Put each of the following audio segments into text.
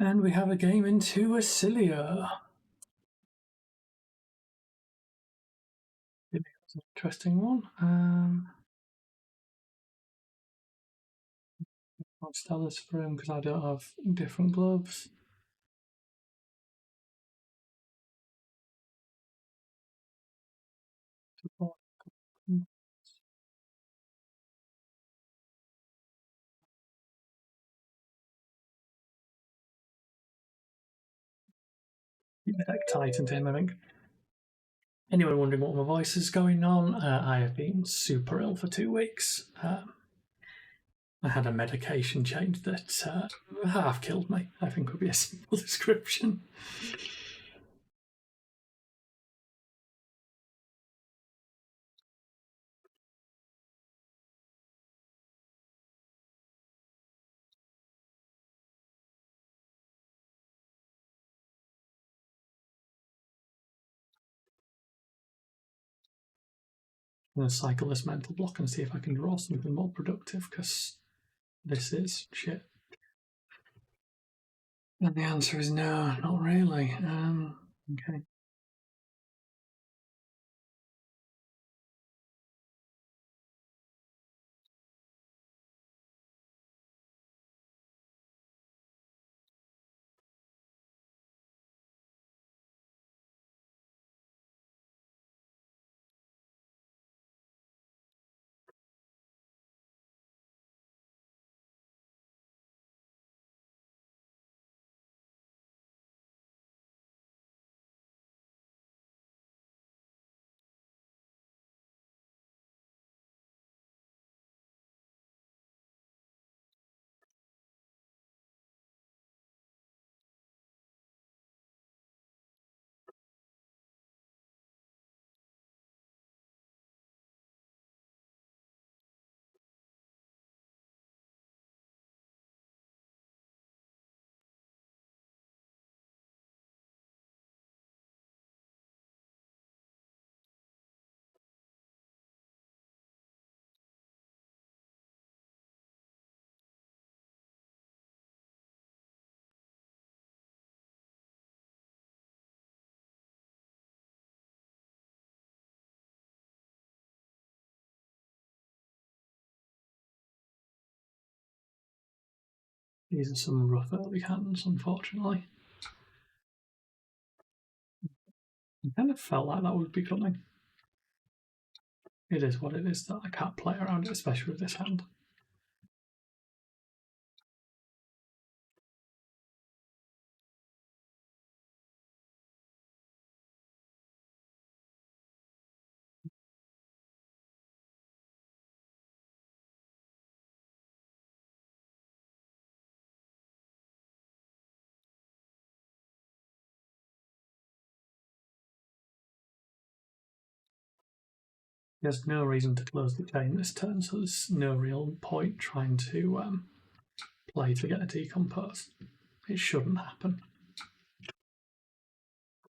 And we have a game into Oscillio. Maybe that's an interesting one. I'll sell this for him because I don't have different gloves. Deck tightened him, I think. Anyone wondering what my voice is going on? I have been super ill for 2 weeks. I had a medication change that half killed me, I think would be a simple description. I'm going to cycle this mental block and see if I can draw something more productive, because this is shit. And the answer is no, not really. Okay. These are some rough early hands, unfortunately. I kind of felt like that would be coming. It is what it is, that I can't play around it, especially with this hand. There's no reason to close the chain this turn, so there's no real point trying to play to get a decompose. It shouldn't happen.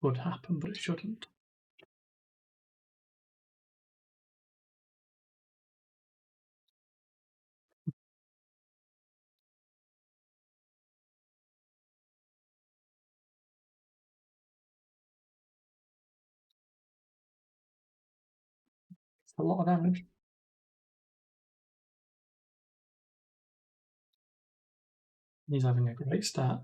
Would happen, but it shouldn't. It's a lot of damage. He's having a great start.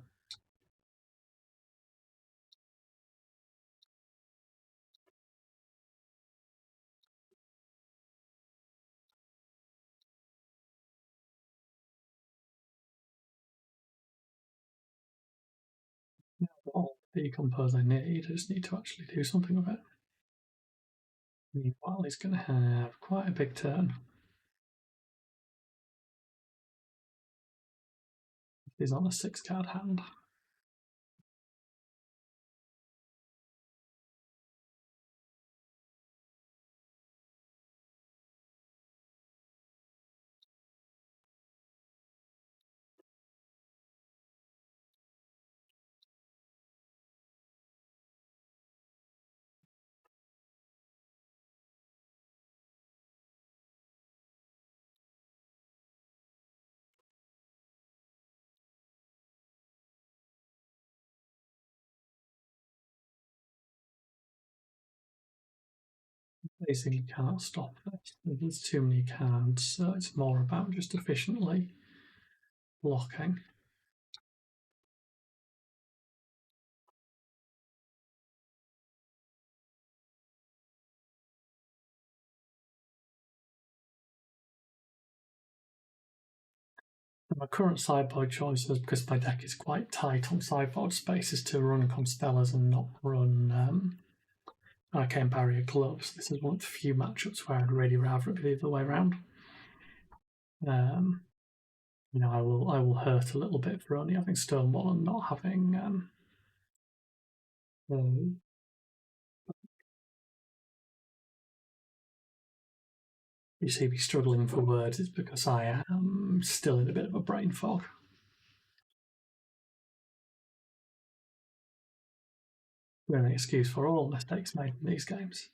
All the decompose I need, I just need to actually do something with it. Meanwhile, he's going to have quite a big turn. He's on a 6-card hand. Basically can't stop it. There's too many cards, so it's more about just efficiently blocking. My current sideboard choices, because my deck is quite tight on sideboard space, is to run Constellas and not run Arcane Barrier Gloves. This is one of the few matchups where I'd really rather it be the other way around. I will hurt a little bit for only having Stonewall and not having you see me struggling for words. It's because I am still in a bit of a brain fog. Really, excuse for all mistakes made in these games.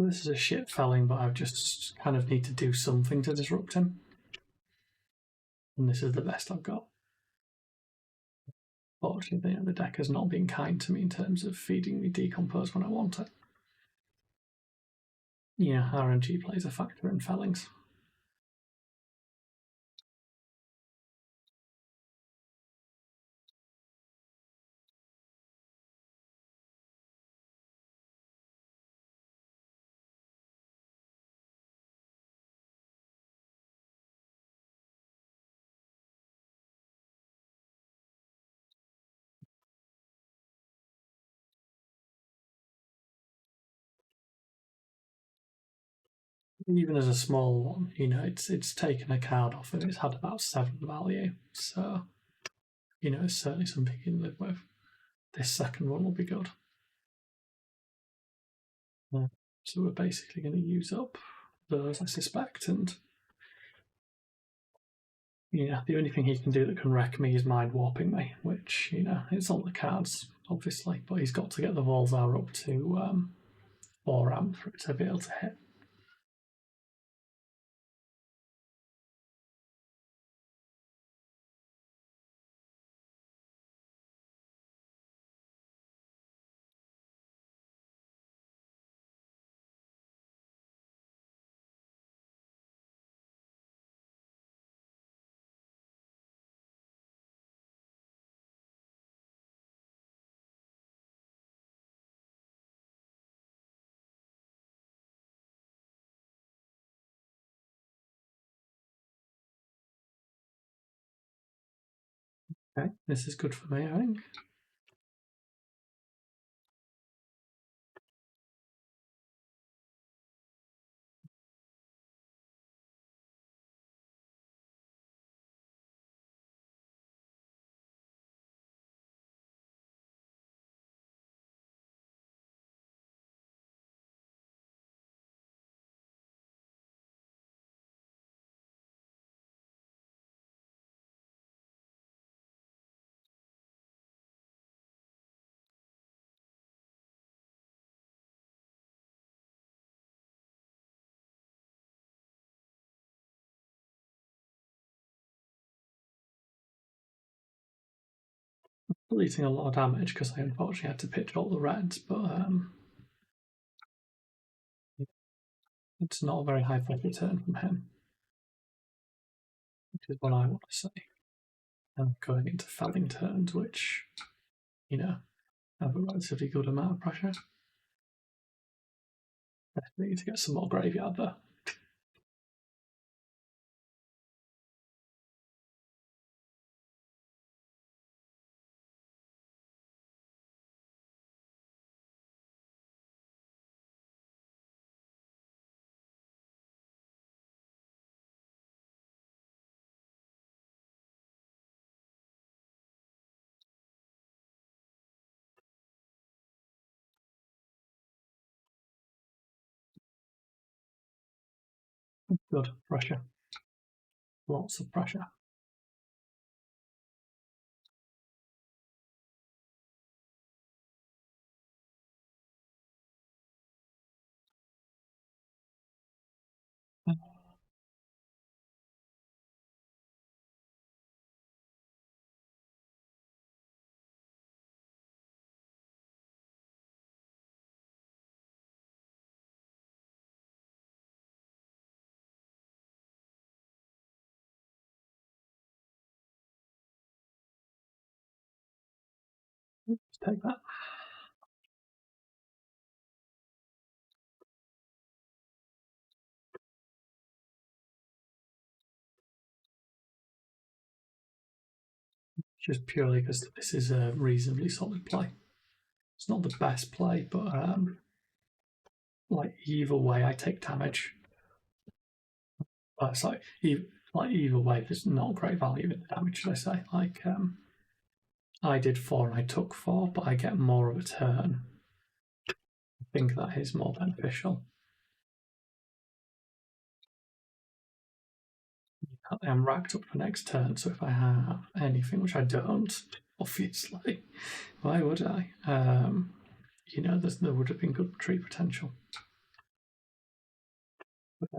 This is a shit felling, but I just kind of need to do something to disrupt him. And this is the best I've got. Fortunately, the deck has not been kind to me in terms of feeding me Decompose when I want it. Yeah, RNG plays a factor in fellings. Even as a small one, it's taken a card off and it's had about 7 value. So, it's certainly something you can live with. This second one will be good. Yeah. So we're basically going to use up those, I suspect, and the only thing he can do that can wreck me is mind warping me, which, it's on the cards, obviously, but he's got to get the Volzar up to 4 amp for it to be able to hit. Okay, this is good for me, I think. Deleting a lot of damage because I unfortunately had to pitch all the reds, but it's not a very high flick return from him, which is what I want to say. And going into felling turns, which, have a relatively good amount of pressure. Definitely need to get some more graveyard there. Good pressure. Lots of pressure. Just take that. Just purely because this is a reasonably solid play. It's not the best play, but like either way, I take damage. Sorry, either way, there's not great value in the damage. Should I say? Like I did 4 and I took 4, but I get more of a turn. I think that is more beneficial. I'm racked up for next turn, so if I have anything, which I don't, obviously, why would I? You know, there would have been good tree potential. But,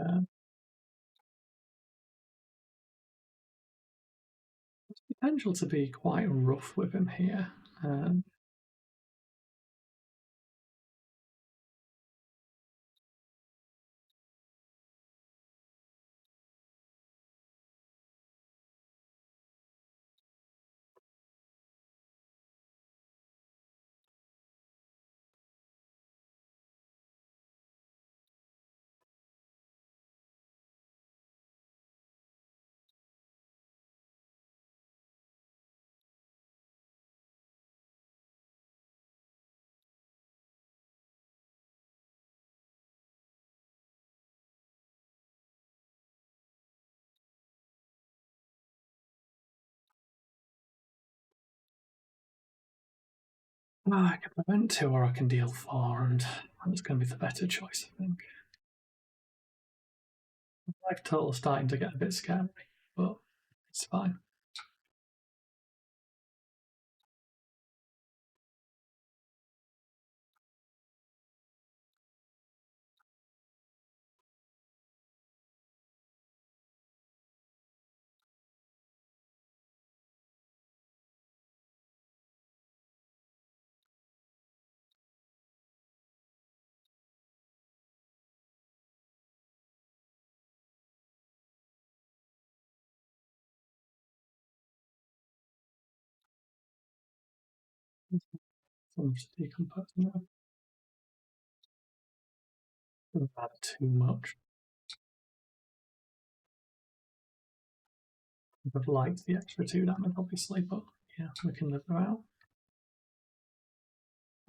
there's potential to be quite rough with him here. I can prevent 2 or I can deal 4, and that's going to be the better choice, I think. Life total starting to get a bit scary, but it's fine. I'm just decomposing now. Doesn't matter too much. I've liked the extra 2 damage, obviously, but yeah, we can live without.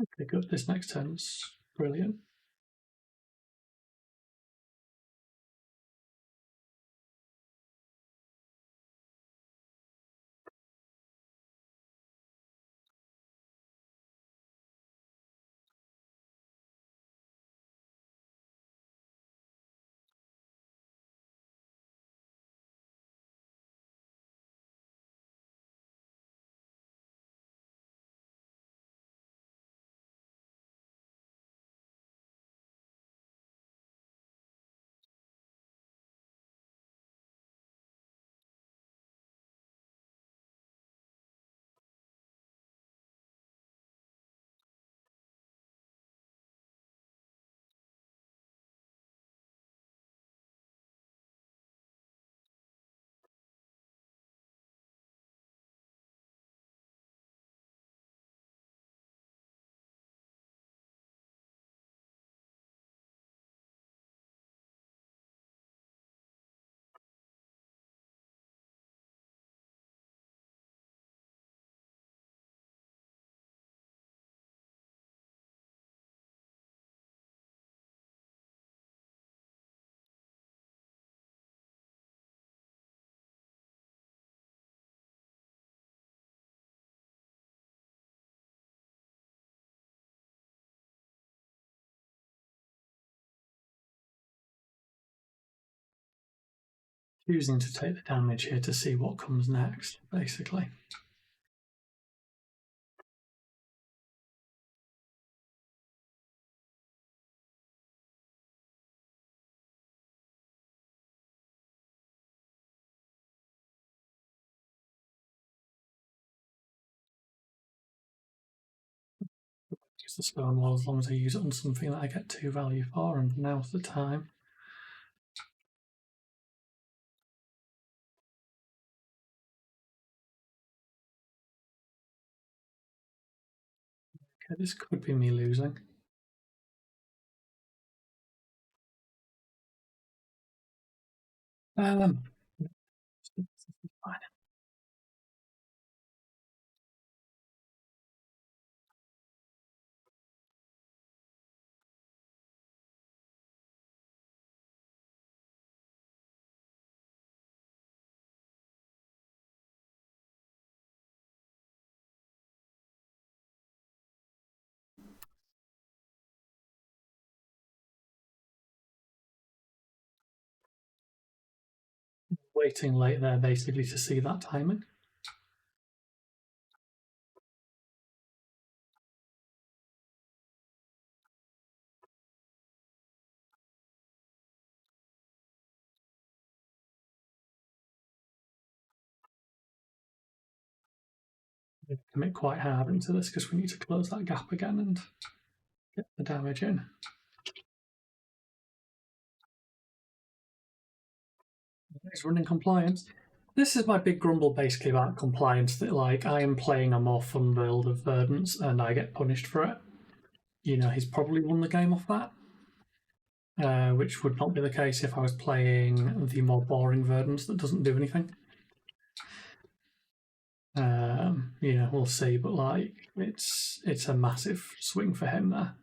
Okay, good. This next turn's brilliant. choosing to take the damage here to see what comes next, basically. Use the Stonewall as long as I use it on something that I get 2 value for, and now's the time. Okay, this could be me losing. Fine. Waiting late there basically to see that timing. Commit quite hard into this because we need to close that gap again and get the damage in. He's running compliance. This is my big grumble basically about compliance, that like I am playing a more fun build of Verdance and I get punished for it. You know, he's probably won the game off that, which would not be the case if I was playing the more boring Verdance that doesn't do anything. You know, we'll see, but like it's a massive swing for him there.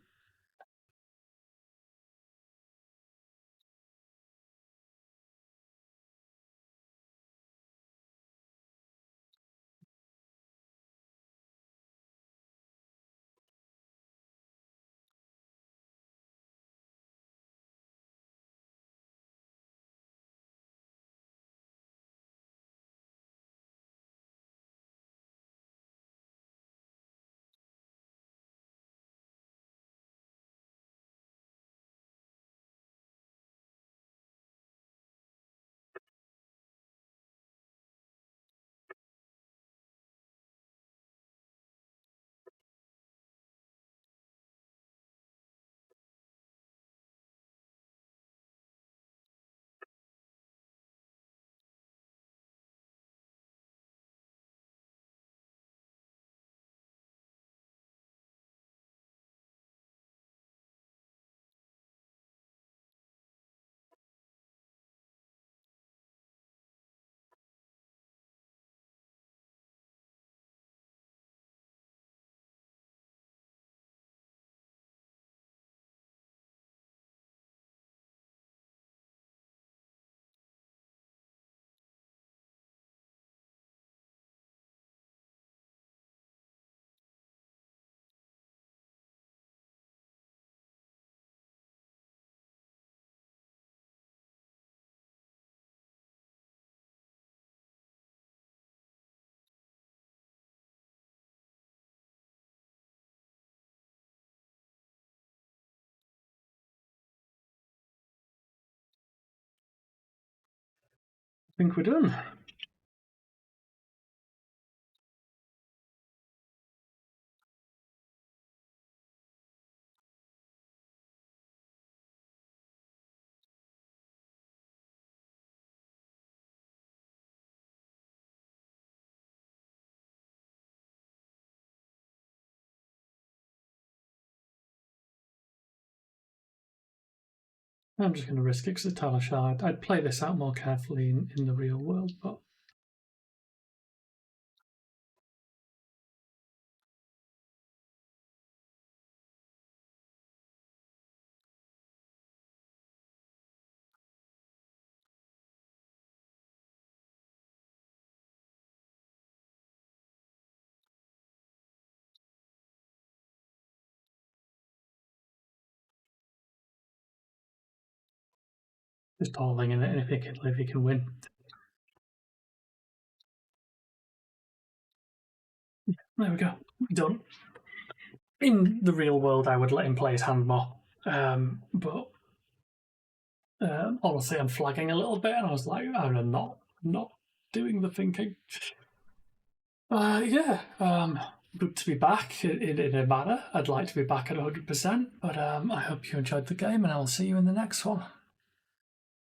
I think we're done. I'm just going to risk it because it's Talishard. I'd play this out more carefully in the real world, but just all in it, and if he can win. There we go. Done. In the real world, I would let him play his hand more. But honestly, I'm flagging a little bit, and I was like, I'm not doing the thinking. Yeah, good to be back in a manner. I'd like to be back at 100%, but I hope you enjoyed the game, and I'll see you in the next one.